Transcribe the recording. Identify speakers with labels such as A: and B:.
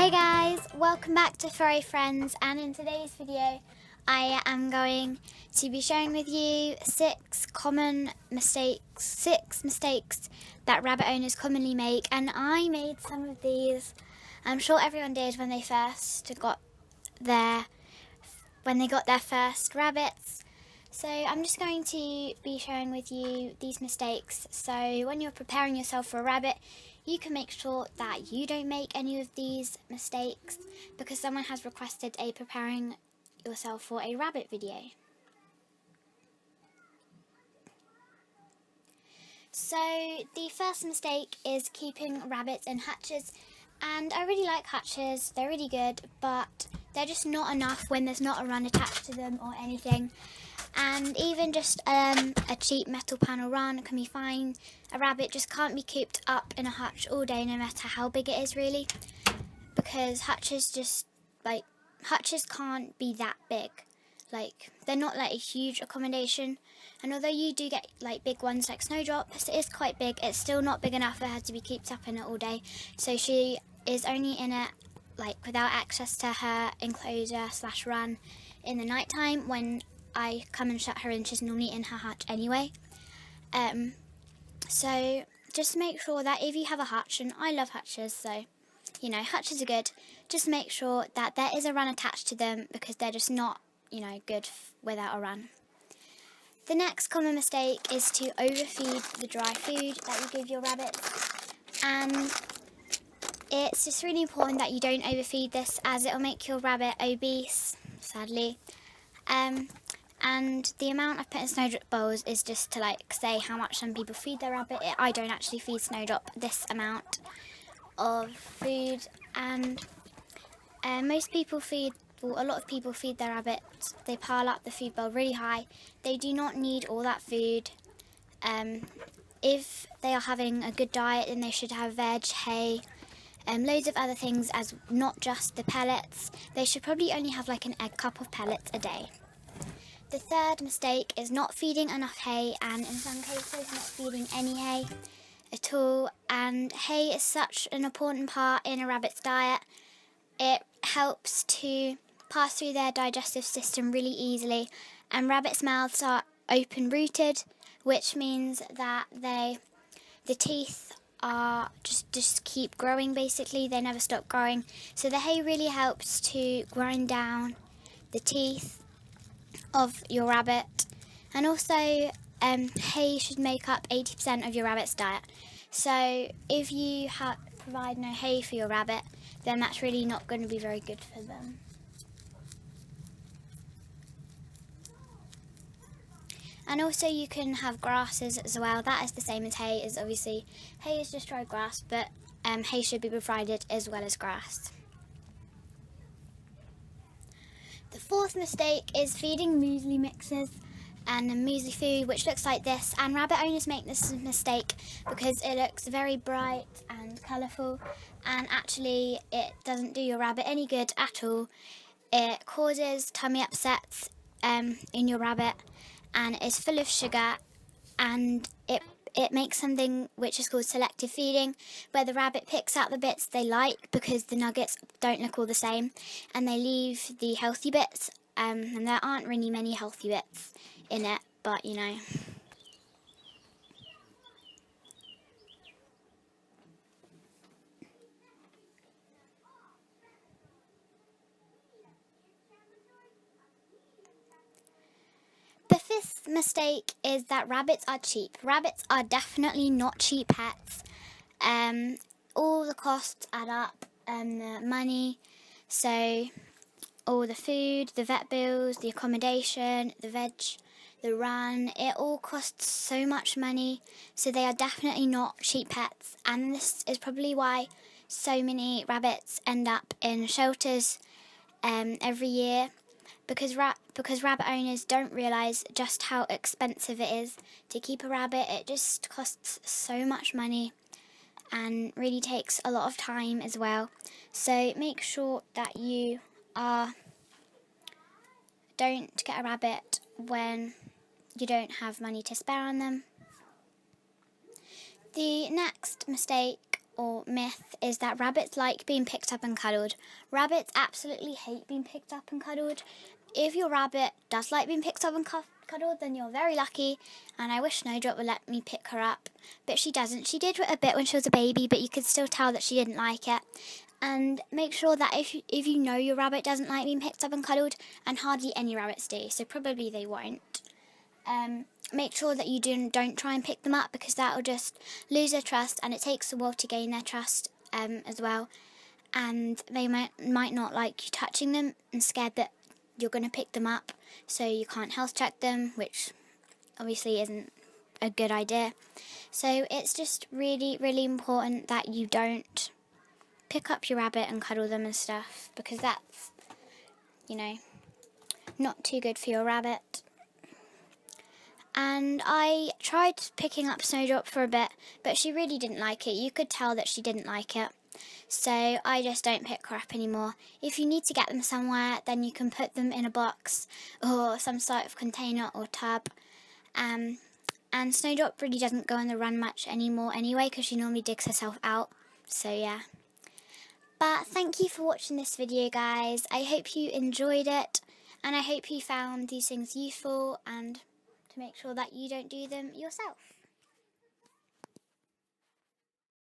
A: Hey guys, welcome back to Furry Friends, and in today's video I am going to be sharing with you six mistakes that rabbit owners commonly make, and I made some of these. I'm sure everyone did when they got their first rabbits. So I'm just going to be sharing with you these mistakes, so when you're preparing yourself for a rabbit, you can make sure that you don't make any of these mistakes, because someone has requested a preparing yourself for a rabbit video. So the first mistake is keeping rabbits in hutches, and I really like hutches, they're really good, but they're just not enough when there's not a run attached to them or anything. And even just a cheap metal panel run can be fine. A rabbit just can't be cooped up in a hutch all day, no matter how big it is, really, because hutches can't be that big. Like, they're not like a huge accommodation, and although you do get like big ones like Snowdrop, it is quite big, it's still not big enough for her to be cooped up in it all day. So she is only in it like without access to her enclosure / run in the night time when I come and shut her in. She's normally in her hutch anyway. So just make sure that if you have a hutch, and I love hutches, so you know, hutches are good, just make sure that there is a run attached to them, because they're just not, you know, good without a run. The next common mistake is to overfeed the dry food that you give your rabbits, and it's just really important that you don't overfeed this, as it'll make your rabbit obese, sadly. And the amount I've put in Snowdrop bowls is just to like say how much some people feed their rabbit. I don't actually feed Snowdrop this amount of food, and a lot of people feed their rabbits. They pile up the food bowl really high. They do not need all that food. If they are having a good diet, then they should have veg, hay, loads of other things, as not just the pellets. They should probably only have like an egg cup of pellets a day. The third mistake is not feeding enough hay, and in some cases not feeding any hay at all. And hay is such an important part in a rabbit's diet. It helps to pass through their digestive system really easily, and rabbits' mouths are open-rooted, which means that the teeth are just keep growing, basically. They never stop growing. So the hay really helps to grind down the teeth of your rabbit, and also hay should make up 80% of your rabbit's diet. So if you provide no hay for your rabbit, then that's really not going to be very good for them. And also you can have grasses as well. That is the same as hay. Is obviously hay is just dry grass, but hay should be provided as well as grass. The fourth mistake is feeding muesli mixes and muesli food, which looks like this, and rabbit owners make this mistake because it looks very bright and colourful, and actually it doesn't do your rabbit any good at all. It causes tummy upsets in your rabbit, and it's full of sugar, and it makes something which is called selective feeding, where the rabbit picks out the bits they like because the nuggets don't look all the same, and they leave the healthy bits, and there aren't really many healthy bits in it, but you know. The fifth mistake is that rabbits are cheap. Rabbits are definitely not cheap pets. All the costs add up, the money, so all the food, the vet bills, the accommodation, the veg, the run, it all costs so much money, so they are definitely not cheap pets, and this is probably why so many rabbits end up in shelters every year. Because rabbit owners don't realise just how expensive it is to keep a rabbit. It just costs so much money and really takes a lot of time as well. So make sure that you don't get a rabbit when you don't have money to spare on them. The next mistake or myth is that rabbits like being picked up and cuddled. Rabbits absolutely hate being picked up and cuddled. If your rabbit does like being picked up and cuddled, then you're very lucky, and I wish Snowdrop would let me pick her up, but she doesn't. She did a bit when she was a baby, but you could still tell that she didn't like it. And make sure that if you know your rabbit doesn't like being picked up and cuddled, and hardly any rabbits do, so probably they won't, make sure that you don't try and pick them up, because that will just lose their trust, and it takes a while to gain their trust as well, and they might not like you touching them, and scared that you're going to pick them up, so you can't health check them, which obviously isn't a good idea. So it's just really, really important that you don't pick up your rabbit and cuddle them and stuff, because that's, not too good for your rabbit. And I tried picking up Snowdrop for a bit, but she really didn't like it. You could tell that she didn't like it. So I just don't pick her up anymore. If you need to get them somewhere, then you can put them in a box or some sort of container or tub. And Snowdrop really doesn't go on the run much anymore anyway, because she normally digs herself out. So yeah. But thank you for watching this video, guys. I hope you enjoyed it, and I hope you found these things useful, and to make sure that you don't do them yourself.